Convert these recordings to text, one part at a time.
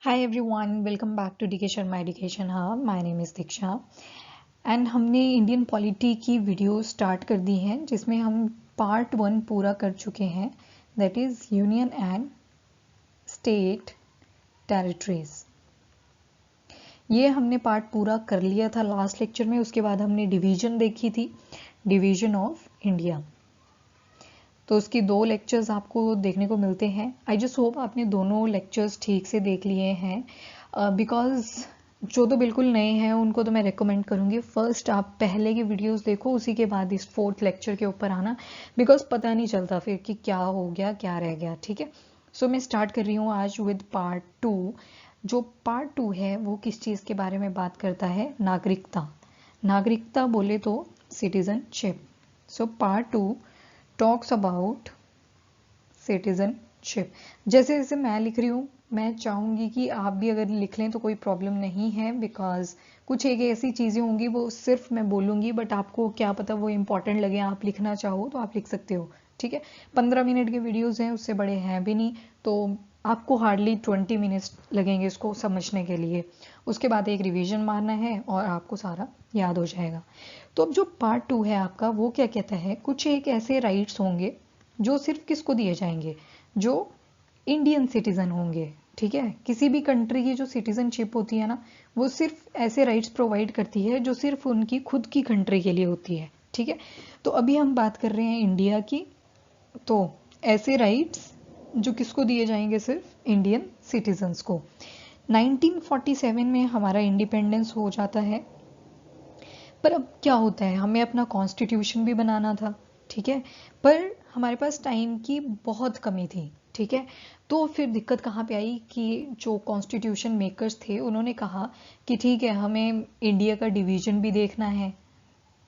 Hi everyone, welcome back to DK Sharma Education Hub. My name is Diksha and हमने Indian polity की video start कर दी हैं जिसमें हम पार्ट 1 पूरा कर चुके हैं, that is union and state territories. ये हमने पार्ट पूरा कर लिया था लास्ट लेक्चर में। उसके बाद हमने डिवीजन देखी थी, डिवीजन ऑफ इंडिया। तो उसकी 2 लेक्चर्स आपको देखने को मिलते हैं। आई जस्ट होप आपने दोनों लेक्चर्स ठीक से देख लिए हैं, बिकॉज जो तो बिल्कुल नए हैं उनको तो मैं रिकमेंड करूँगी फर्स्ट आप पहले की वीडियोस देखो, उसी के बाद इस 4th लेक्चर के ऊपर आना, बिकॉज पता नहीं चलता फिर कि क्या हो गया क्या रह गया। ठीक है, सो मैं स्टार्ट कर रही हूँ आज विद पार्ट 2। जो पार्ट 2 है वो किस चीज़ के बारे में बात करता है? नागरिकता। नागरिकता बोले तो citizenship. So part 2 talks about citizenship. जैसे जैसे मैं लिख रही हूँ, मैं चाहूँगी कि आप भी अगर लिख लें तो कोई प्रॉब्लम नहीं है, बिकॉज कुछ एक ऐसी चीज़ें होंगी वो सिर्फ मैं बोलूँगी, बट आपको क्या पता वो इम्पॉर्टेंट लगे, आप लिखना चाहो तो आप लिख सकते हो। ठीक है, 15 मिनट के वीडियोज़ हैं, उससे बड़े हैं भी नहीं, तो आपको हार्डली 20 मिनट्स लगेंगे इसको समझने के लिए। उसके बाद एक रिवीजन मारना है और आपको सारा याद हो जाएगा। तो अब जो पार्ट 2 है आपका, वो क्या कहता है? कुछ एक ऐसे राइट्स होंगे जो सिर्फ किसको दिए जाएंगे? जो इंडियन सिटीजन होंगे। ठीक है, किसी भी कंट्री की जो सिटीजनशिप होती है ना, वो सिर्फ ऐसे राइट्स प्रोवाइड करती है जो सिर्फ उनकी खुद की कंट्री के लिए होती है। ठीक है, तो अभी हम बात कर रहे हैं इंडिया की। तो ऐसे राइट्स जो किसको दिए जाएंगे? सिर्फ इंडियन सिटीजन्स को। 1947 में हमारा इंडिपेंडेंस हो जाता है, पर अब क्या होता है, हमें अपना कॉन्स्टिट्यूशन भी बनाना था। ठीक है, पर हमारे पास टाइम की बहुत कमी थी। ठीक है, तो फिर दिक्कत कहाँ पे आई कि जो कॉन्स्टिट्यूशन मेकर्स थे उन्होंने कहा कि ठीक है, हमें इंडिया का डिवीजन भी देखना है।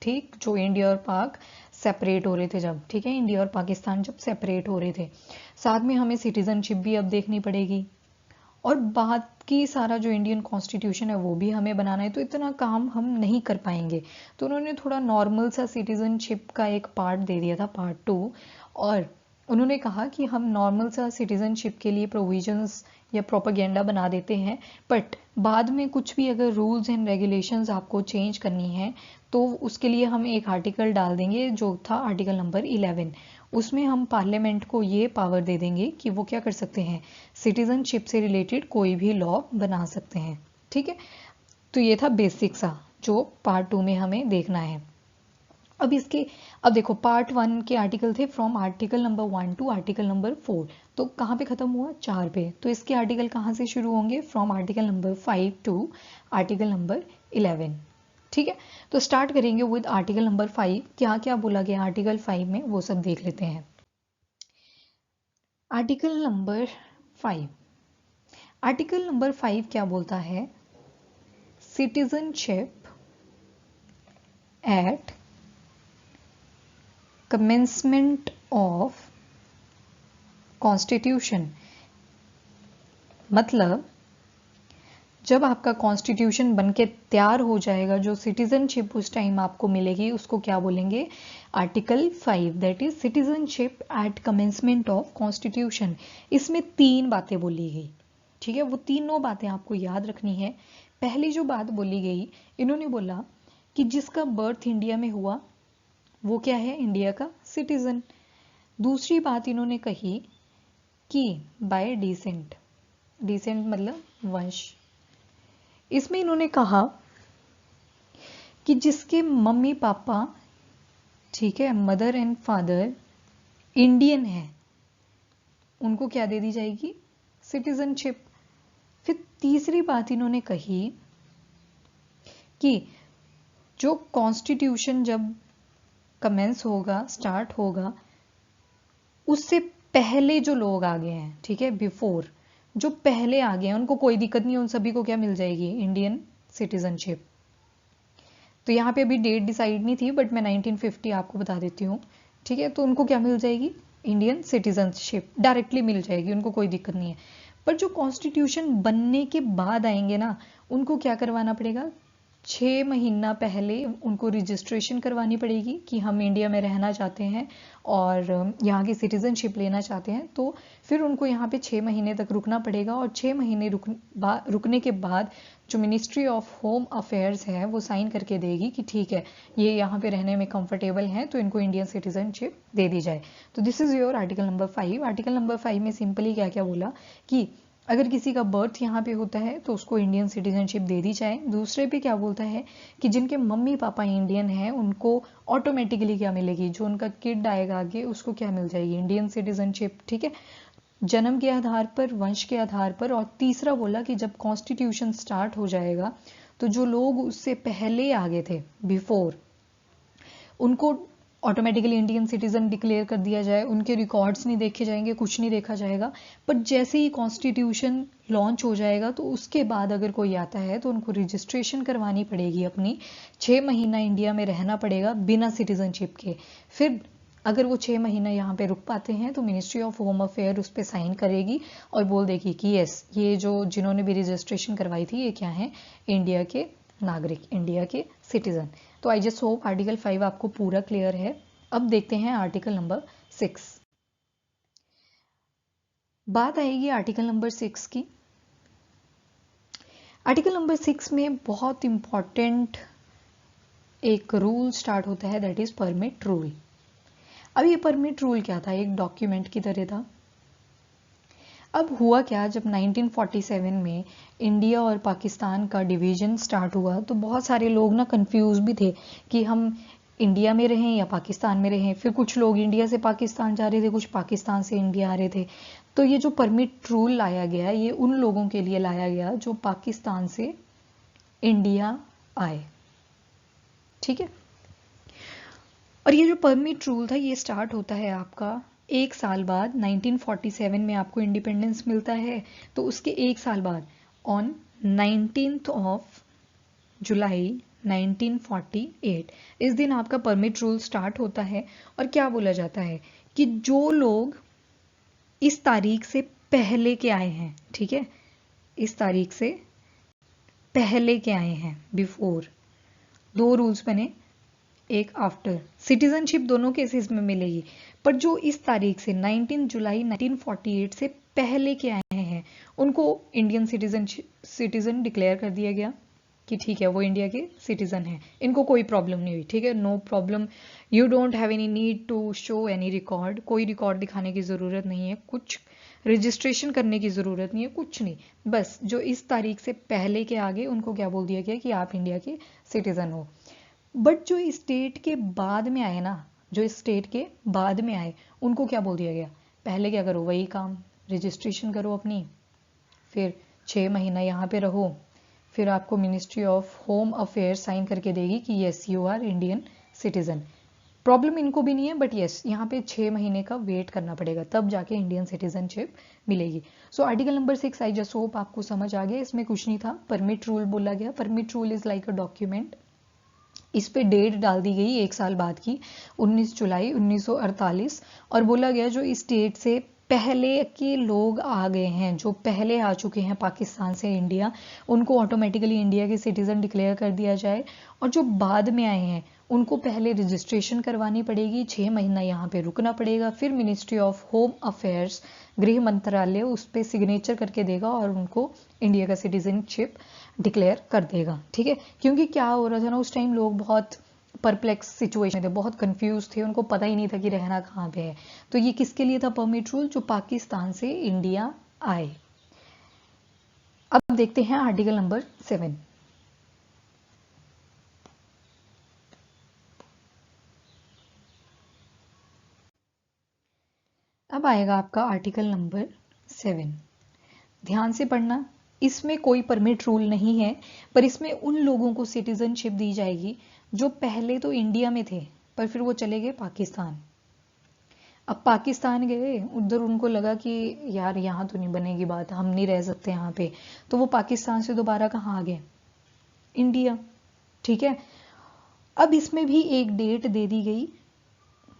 ठीक, जो इंडिया और पाक सेपरेट हो रहे थे जब, ठीक है, इंडिया और पाकिस्तान जब सेपरेट हो रहे थे, साथ में हमें सिटीजनशिप भी अब देखनी पड़ेगी, और बाकी सारा जो इंडियन कॉन्स्टिट्यूशन है वो भी हमें बनाना है, तो इतना काम हम नहीं कर पाएंगे। तो उन्होंने थोड़ा नॉर्मल सा सिटीजनशिप का एक पार्ट दे दिया था, पार्ट 2, और उन्होंने कहा कि हम नॉर्मल सा सिटीजनशिप के लिए प्रोविजंस या प्रोपागेंडा बना देते हैं, बट बाद में कुछ भी अगर रूल्स एंड रेगुलेशंस आपको चेंज करनी है तो उसके लिए हम एक आर्टिकल डाल देंगे, जो था आर्टिकल नंबर 11। उसमें हम पार्लियामेंट को ये पावर दे देंगे कि वो क्या कर सकते हैं, सिटीजनशिप से रिलेटेड कोई भी लॉ बना सकते हैं। ठीक है, तो ये था बेसिक सा जो पार्ट 2 में हमें देखना है। अब देखो, पार्ट 1 के आर्टिकल थे from article number 1 to article number 4। तो कहाँ पे खत्म हुआ? 4 पे। तो इसके आर्टिकल कहाँ से शुरू होंगे? From article number 5 to article number 11। ठीक है, तो स्टार्ट करेंगे विद आर्टिकल नंबर 5। क्या क्या बोला गया आर्टिकल 5 में वो सब देख लेते हैं। आर्टिकल नंबर 5, आर्टिकल नंबर 5 क्या बोलता है? Citizenship at commencement of constitution. मतलब जब आपका कॉन्स्टिट्यूशन बन के तैयार हो जाएगा, जो सिटीजनशिप उस टाइम आपको मिलेगी उसको क्या बोलेंगे? Article 5, that is citizenship at commencement of constitution. इसमें 3 बातें बोली गई। ठीक है, वो तीनों बातें आपको याद रखनी है। पहली जो बात बोली गई, इन्होंने बोला कि जिसका बर्थ इंडिया में हुआ वो क्या है? इंडिया का सिटीजन। दूसरी बात इन्होंने कही कि बाय डिसेंट, डिसेंट मतलब वंश। इसमें इन्होंने कहा कि जिसके मम्मी पापा, ठीक है, मदर एंड फादर इंडियन है, उनको क्या दे दी जाएगी? सिटीजनशिप। फिर तीसरी बात इन्होंने कही कि जो कॉन्स्टिट्यूशन जब कमेंस होगा, स्टार्ट होगा, उससे पहले जो लोग आ गए हैं, ठीक है, बिफोर, जो पहले आ गए हैं उनको कोई दिक्कत नहीं है, उन सभी को क्या मिल जाएगी? Indian citizenship. तो यहाँ पे अभी डेट डिसाइड नहीं थी, बट मैं 1950 आपको बता देती हूँ। ठीक है, तो उनको क्या मिल जाएगी? इंडियन सिटीजनशिप डायरेक्टली मिल जाएगी, उनको कोई दिक्कत नहीं है। पर जो कॉन्स्टिट्यूशन बनने के बाद आएंगे ना, उनको क्या करवाना पड़ेगा? 6 महीना पहले उनको रजिस्ट्रेशन करवानी पड़ेगी कि हम इंडिया में रहना चाहते हैं और यहाँ की सिटीजनशिप लेना चाहते हैं। तो फिर उनको यहाँ पे 6 महीने तक रुकना पड़ेगा और 6 महीने रुकने के बाद जो मिनिस्ट्री ऑफ होम अफेयर्स है वो साइन करके देगी कि ठीक है ये यहाँ पे रहने में कंफर्टेबल हैं तो इनको इंडियन सिटीजनशिप दे दी जाए। तो this is your article number 5। Article number 5 में सिंपली क्या क्या बोला कि अगर किसी का बर्थ यहाँ पे होता है तो उसको इंडियन सिटीजनशिप दे दी जाए। दूसरे पे क्या बोलता है कि जिनके मम्मी पापा इंडियन हैं उनको ऑटोमेटिकली क्या मिलेगी, जो उनका किड आएगा आगे उसको क्या मिल जाएगी, इंडियन सिटीजनशिप। ठीक है, जन्म के आधार पर, वंश के आधार पर। और तीसरा बोला कि जब कॉन्स्टिट्यूशन स्टार्ट हो जाएगा तो जो लोग उससे पहले आगे थे, बिफोर, उनको ऑटोमेटिकली इंडियन सिटीजन डिक्लेयर कर दिया जाए। उनके रिकॉर्ड्स नहीं देखे जाएंगे, कुछ नहीं देखा जाएगा। पर जैसे ही कॉन्स्टिट्यूशन लॉन्च हो जाएगा तो उसके बाद अगर कोई आता है तो उनको रजिस्ट्रेशन करवानी पड़ेगी अपनी, 6 महीना इंडिया में रहना पड़ेगा बिना सिटीजनशिप के। फिर अगर वो 6 महीना यहाँ पे रुक पाते हैं तो मिनिस्ट्री ऑफ होम अफेयर उस पर साइन करेगी और बोल देगी कि यस, ये जो जिन्होंने भी रजिस्ट्रेशन करवाई थी ये क्या है, इंडिया के नागरिक, इंडिया के सिटीजन। तो आई जस्ट होप आर्टिकल 5 आपको पूरा क्लियर है। अब देखते हैं आर्टिकल नंबर 6। बात आएगी आर्टिकल नंबर 6 की। आर्टिकल नंबर 6 में बहुत इंपॉर्टेंट एक रूल स्टार्ट होता है, दैट इज परमिट रूल। अब ये परमिट रूल क्या था, एक डॉक्यूमेंट की तरह था। अब हुआ क्या, जब 1947 में इंडिया और पाकिस्तान का डिवीजन स्टार्ट हुआ तो बहुत सारे लोग ना कंफ्यूज भी थे कि हम इंडिया में रहें या पाकिस्तान में रहें। फिर कुछ लोग इंडिया से पाकिस्तान जा रहे थे, कुछ पाकिस्तान से इंडिया आ रहे थे। तो ये जो परमिट रूल लाया गया ये उन लोगों के लिए लाया गया जो पाकिस्तान से इंडिया आए। ठीक है, और ये जो परमिट रूल था ये स्टार्ट होता है आपका 1 साल बाद। 1947 में आपको इंडिपेंडेंस मिलता है तो उसके 1 साल बाद ऑन 19th ऑफ जुलाई 1948 इस दिन आपका परमिट रूल स्टार्ट होता है। और क्या बोला जाता है कि जो लोग इस तारीख से पहले के आए हैं, ठीक है, इस तारीख से पहले के आए हैं, बिफोर, 2 रूल्स बने, एक आफ्टर। सिटीजनशिप दोनों केसेस में मिलेगी, पर जो इस तारीख से 19 जुलाई 1948 से पहले के आए हैं उनको इंडियन सिटीजन डिक्लेयर कर दिया गया कि ठीक है वो इंडिया के सिटीजन हैं, इनको कोई प्रॉब्लम नहीं हुई। ठीक है, no problem, you don't have any need to show any record, कोई रिकॉर्ड दिखाने की ज़रूरत नहीं है, कुछ रजिस्ट्रेशन करने की ज़रूरत नहीं है, कुछ नहीं। बस जो इस तारीख से पहले के आगे उनको क्या बोल दिया गया कि आप इंडिया के सिटीजन हो। बट जो स्टेट के बाद में आए ना, जो स्टेट के बाद में आए उनको क्या बोल दिया गया, पहले क्या करो, वही काम, रजिस्ट्रेशन करो अपनी, फिर 6 महीना यहाँ पे रहो, फिर आपको ministry of home affair sign करके देगी कि yes you are Indian citizen. Problem इनको भी नहीं है, बट यस यहाँ पे 6 महीने का वेट करना पड़ेगा तब जाके इंडियन सिटीजनशिप मिलेगी। So article number 6 I just hope आपको समझ आ गया। इसमें कुछ नहीं था, परमिट रूल बोला गया। Permit rule is like a document. इस पे डेट डाल दी गई 1 साल बाद की, 19 जुलाई 1948, और बोला गया जो इस डेट से पहले के लोग आ गए हैं, जो पहले आ चुके हैं पाकिस्तान से इंडिया, उनको ऑटोमेटिकली इंडिया के सिटीजन डिक्लेयर कर दिया जाए। और जो बाद में आए हैं उनको पहले रजिस्ट्रेशन करवानी पड़ेगी, 6 महीना यहाँ पे रुकना पड़ेगा, फिर मिनिस्ट्री ऑफ होम अफेयर्स, गृह मंत्रालय उस पर सिग्नेचर करके देगा और उनको इंडिया का सिटीजनशिप डिक्लेयर कर देगा। ठीक है, क्योंकि क्या हो रहा था ना, उस टाइम लोग बहुत परप्लेक्स सिचुएशन थे, बहुत कंफ्यूज थे, उनको पता ही नहीं था कि रहना कहाँ पे है। तो ये किसके लिए था परमिट रूल, जो पाकिस्तान से इंडिया आए। अब देखते हैं आर्टिकल नंबर 7। अब आएगा आपका आर्टिकल नंबर 7। ध्यान से पढ़ना, इसमें कोई परमिट रूल नहीं है, पर इसमें उन लोगों को सिटीजनशिप दी जाएगी जो पहले तो इंडिया में थे पर फिर वो चले गए पाकिस्तान। अब पाकिस्तान गए, उधर उनको लगा कि यार यहाँ तो नहीं बनेगी बात, हम नहीं रह सकते यहाँ पे, तो वो पाकिस्तान से दोबारा कहाँ आ गए, इंडिया। ठीक है, अब इसमें भी एक डेट दे दी गई,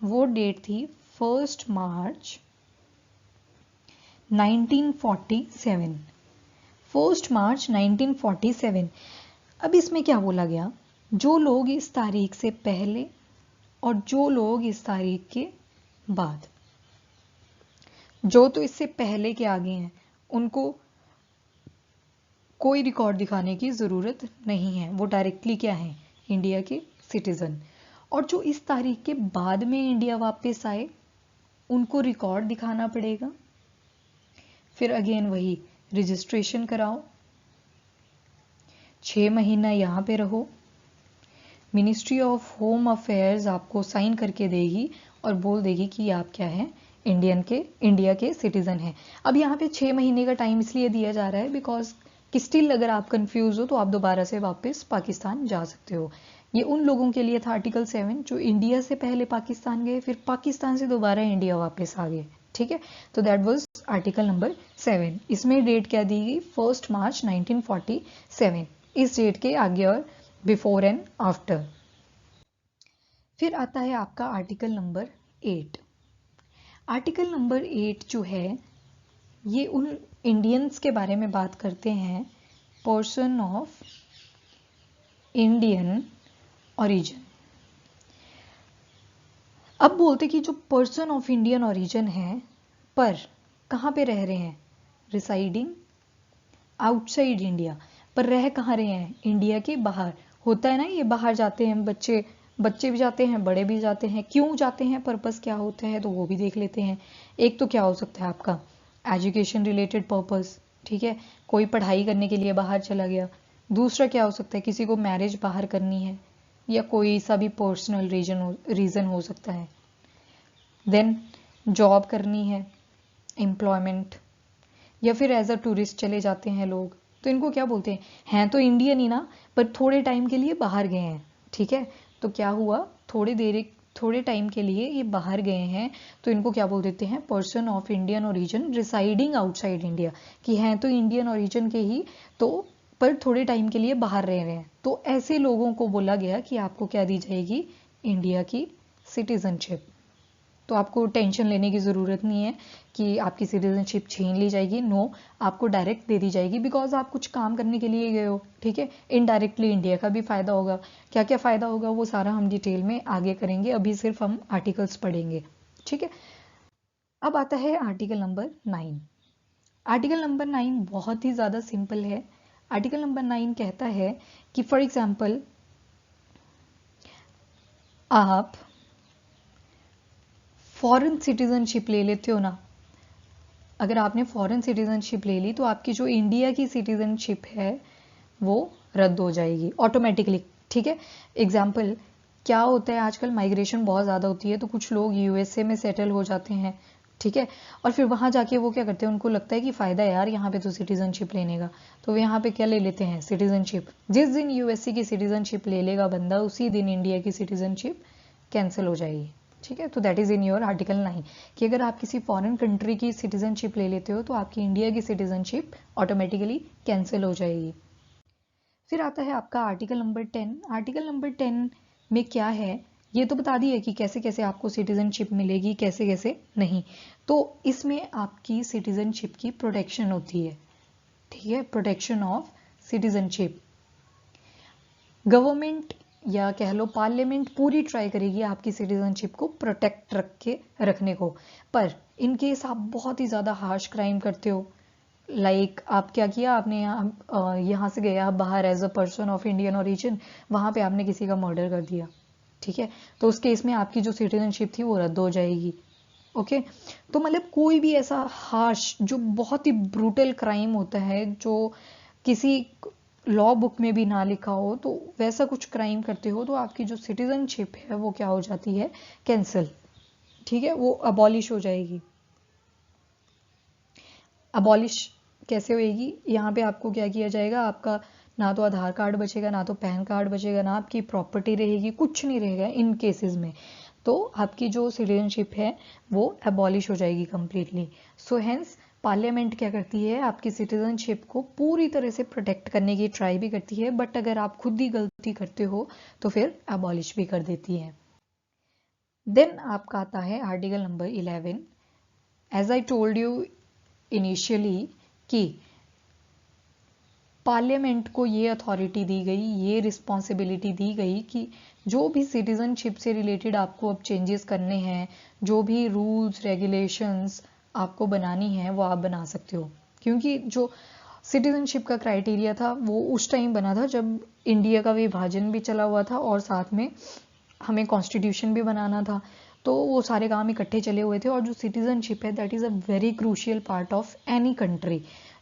वो डेट थी 1 मार्च 1947। 1 मार्च 1947। अब इसमें क्या बोला गया, जो लोग इस तारीख से पहले और जो लोग इस तारीख के बाद, जो तो इससे पहले के आगे हैं उनको कोई रिकॉर्ड दिखाने की ज़रूरत नहीं है, वो डायरेक्टली क्या है, इंडिया के सिटीज़न। और जो इस तारीख के बाद में इंडिया वापस आए उनको रिकॉर्ड दिखाना पड़ेगा। फिर अगेन वही रजिस्ट्रेशन कराओ, 6 महीना यहाँ पे रहो, मिनिस्ट्री ऑफ होम अफेयर्स आपको साइन करके देगी और बोल देगी कि आप क्या है, इंडिया के सिटीजन हैं। अब यहाँ पे 6 महीने का टाइम इसलिए दिया जा रहा है बिकॉज कि स्टिल अगर आप कंफ्यूज हो तो आप दोबारा से वापस पाकिस्तान जा सकते हो। ये उन लोगों के लिए था आर्टिकल 7 जो इंडिया से पहले पाकिस्तान गए, फिर पाकिस्तान से दोबारा इंडिया वापस आ गए, ठीक है। तो दैट वाज आर्टिकल नंबर 7। इसमें डेट क्या दी गई, 1 मार्च 1947। इस डेट के आगे और बिफोर एंड आफ्टर। फिर आता है आपका आर्टिकल नंबर 8। आर्टिकल नंबर 8 जो है ये उन इंडियंस के बारे में बात करते हैं, पर्सन ऑफ इंडियन ओरिजिन। अब बोलते कि जो पर्सन ऑफ इंडियन ओरिजिन है पर कहाँ पे रह रहे हैं, रिसाइडिंग आउटसाइड इंडिया। पर रह कहाँ रहे हैं, इंडिया के बाहर। होता है ना, ये बाहर जाते हैं बच्चे भी जाते हैं, बड़े भी जाते हैं। क्यों जाते हैं, पर्पस क्या होता है, तो वो भी देख लेते हैं। एक तो क्या हो सकता है आपका एजुकेशन रिलेटेड पर्पस, ठीक है, कोई पढ़ाई करने के लिए बाहर चला गया। दूसरा क्या हो सकता है, किसी को मैरिज बाहर करनी है या कोई सा भी पर्सनल रीजन हो सकता है। देन जॉब करनी है, एम्प्लॉयमेंट, या फिर एज अ टूरिस्ट चले जाते हैं लोग। तो इनको क्या बोलते हैं तो इंडियन ही ना, पर थोड़े टाइम के लिए बाहर गए हैं, ठीक है। तो क्या हुआ, थोड़े टाइम के लिए ये बाहर गए हैं, तो इनको क्या बोल देते हैं, person of Indian origin residing outside India, कि हैं तो इंडियन ओरिजिन के ही, तो पर थोड़े टाइम के लिए बाहर रह रहे हैं। तो ऐसे लोगों को बोला गया कि आपको क्या दी जाएगी, इंडिया की सिटीजनशिप। तो आपको टेंशन लेने की ज़रूरत नहीं है कि आपकी सिटीजनशिप छीन ली जाएगी। नो, आपको डायरेक्ट दे दी जाएगी बिकॉज आप कुछ काम करने के लिए गए हो, ठीक है। इनडायरेक्टली इंडिया का भी फ़ायदा होगा। क्या क्या फ़ायदा होगा वो सारा हम डिटेल में आगे करेंगे, अभी सिर्फ हम आर्टिकल्स पढ़ेंगे, ठीक है। अब आता है आर्टिकल नंबर 9। आर्टिकल नंबर 9 बहुत ही ज़्यादा सिंपल है। आर्टिकल नंबर 9 कहता है कि फॉर एग्जाम्पल आप फॉरेन सिटीजनशिप ले लेते हो ना, अगर आपने फॉरेन सिटीजनशिप ले ली तो आपकी जो इंडिया की सिटीजनशिप है वो रद्द हो जाएगी ऑटोमेटिकली, ठीक है। एग्जाम्पल क्या होता है, आजकल माइग्रेशन बहुत ज़्यादा होती है, तो कुछ लोग यूएसए में सेटल हो जाते हैं, ठीक है। और फिर वहाँ जाके वो क्या करते हैं, उनको लगता है कि फ़ायदा है यार यहाँ पे तो सिटीजनशिप लेने का, तो वो यहाँ पे क्या ले लेते हैं, सिटीजनशिप। जिस दिन यूएसए की सिटीजनशिप ले लेगा बंदा, उसी दिन इंडिया की सिटीजनशिप कैंसिल हो जाएगी, ठीक है। तो that is in your article 9 कि अगर आप किसी फॉरेन कंट्री की सिटीजनशिप ले लेते हो तो आपकी इंडिया की सिटीजनशिप ऑटोमेटिकली कैंसिल हो जाएगी। फिर आता है आपका आर्टिकल नंबर 10। आर्टिकल नंबर 10 में क्या है, ये तो बता दिया कि कैसे कैसे आपको सिटीजनशिप मिलेगी, कैसे कैसे नहीं। तो इसमें आपकी सिटीजनशिप की प्रोटेक्शन होती है, ठीक है, प्रोटेक्शन ऑफ सिटीजनशिप। गवर्नमेंट या कह लो पार्लियामेंट पूरी ट्राई करेगी आपकी सिटीजनशिप को प्रोटेक्ट रखने को। पर इन केस आप बहुत ही ज़्यादा हार्श क्राइम करते हो, लाइक आप क्या किया, आपने यहाँ से गया बाहर as a person of Indian origin, वहाँ पे आपने किसी का मर्डर कर दिया, ठीक है, तो उस केस में आपकी जो सिटीजनशिप थी वो रद्द हो जाएगी, ओके। तो मतलब कोई भी ऐसा हार्श जो बहुत ही ब्रूटल क्राइम होता है, जो किसी लॉ बुक में भी ना लिखा हो, तो वैसा कुछ क्राइम करते हो तो आपकी जो सिटीजनशिप है वो क्या हो जाती है, कैंसिल, ठीक है, वो अबॉलिश हो जाएगी। अबॉलिश कैसे होएगी, यहाँ पे आपको क्या किया जाएगा, आपका ना तो आधार कार्ड बचेगा, ना तो पैन कार्ड बचेगा, ना आपकी प्रॉपर्टी रहेगी, कुछ नहीं रहेगा इन केसेस में। तो आपकी जो सिटीजनशिप है वो अबॉलिश हो जाएगी कंप्लीटली। सो हेंस पार्लियामेंट क्या करती है, आपकी सिटीजनशिप को पूरी तरह से प्रोटेक्ट करने की ट्राई भी करती है, बट अगर आप खुद ही गलती करते हो तो फिर अबॉलिश भी कर देती है। देन आपका आता है article number 11। As I told you initially कि पार्लियामेंट को ये अथॉरिटी दी गई, ये रिस्पॉन्सिबिलिटी दी गई कि जो भी सिटीजनशिप से रिलेटेड आपको अब चेंजेस करने हैं, जो भी रूल्स रेगुलेशंस आपको बनानी है वो आप बना सकते हो। क्योंकि जो सिटीजनशिप का क्राइटेरिया था वो उस टाइम बना था जब इंडिया का विभाजन भी चला हुआ था और साथ में हमें कॉन्स्टिट्यूशन भी बनाना था, तो वो सारे काम इकट्ठे चले हुए थे। और जो सिटीजनशिप है that is a very crucial part of any country.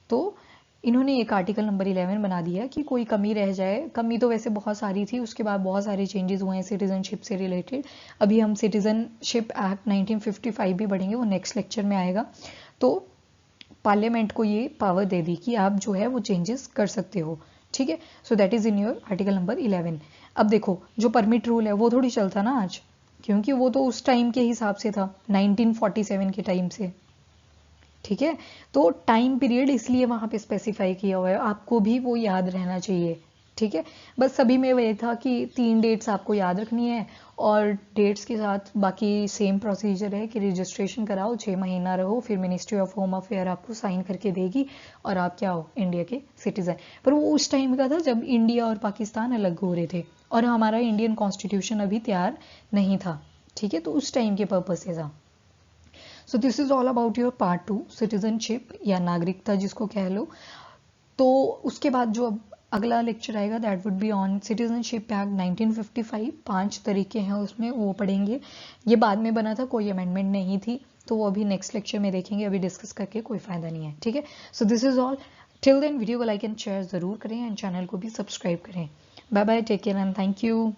तो इन्होंने एक आर्टिकल नंबर 11 बना दिया कि कोई कमी रह जाए, कमी तो वैसे बहुत सारी थी, उसके बाद बहुत सारे चेंजेस हुए हैं सिटीजनशिप से रिलेटेड। अभी हम सिटीजनशिप एक्ट 1955 भी पढ़ेंगे, वो नेक्स्ट लेक्चर में आएगा। तो पार्लियामेंट को ये पावर दे दी कि आप जो है वो चेंजेस कर सकते हो, ठीक है। So that is in your article number 11। अब देखो जो परमिट रूल है वो थोड़ी चलता ना आज, क्योंकि वो तो उस टाइम के हिसाब से था, 1947 के टाइम से, ठीक है। तो टाइम पीरियड इसलिए वहां पे स्पेसिफाई किया हुआ है, आपको भी वो याद रहना चाहिए, ठीक है। बस सभी में वही था कि 3 डेट्स आपको याद रखनी है और डेट्स के साथ बाकी सेम प्रोसीजर है कि रजिस्ट्रेशन कराओ, 6 महीना रहो, फिर मिनिस्ट्री ऑफ होम अफेयर आपको साइन करके देगी और आप क्या हो, इंडिया के सिटीजन। पर वो उस टाइम का था जब इंडिया और पाकिस्तान अलग हो रहे थे और हमारा इंडियन कॉन्स्टिट्यूशन अभी तैयार नहीं था, ठीक है। तो उस टाइम के पर्पज से था। सो this is all about your part 2 citizenship या नागरिकता जिसको कह लो। तो उसके बाद जो अब अगला लेक्चर आएगा that would be on citizenship act 1955। 5 तरीके हैं उसमें, वो पढ़ेंगे। ये बाद में बना था, कोई अमेंडमेंट नहीं थी, तो वो अभी नेक्स्ट लेक्चर में देखेंगे, अभी डिस्कस करके कोई फायदा नहीं है, ठीक है। So this is all. Till then video को लाइक एंड शेयर जरूर करें एंड चैनल को भी सब्सक्राइब करें। Bye bye, take care and thank you.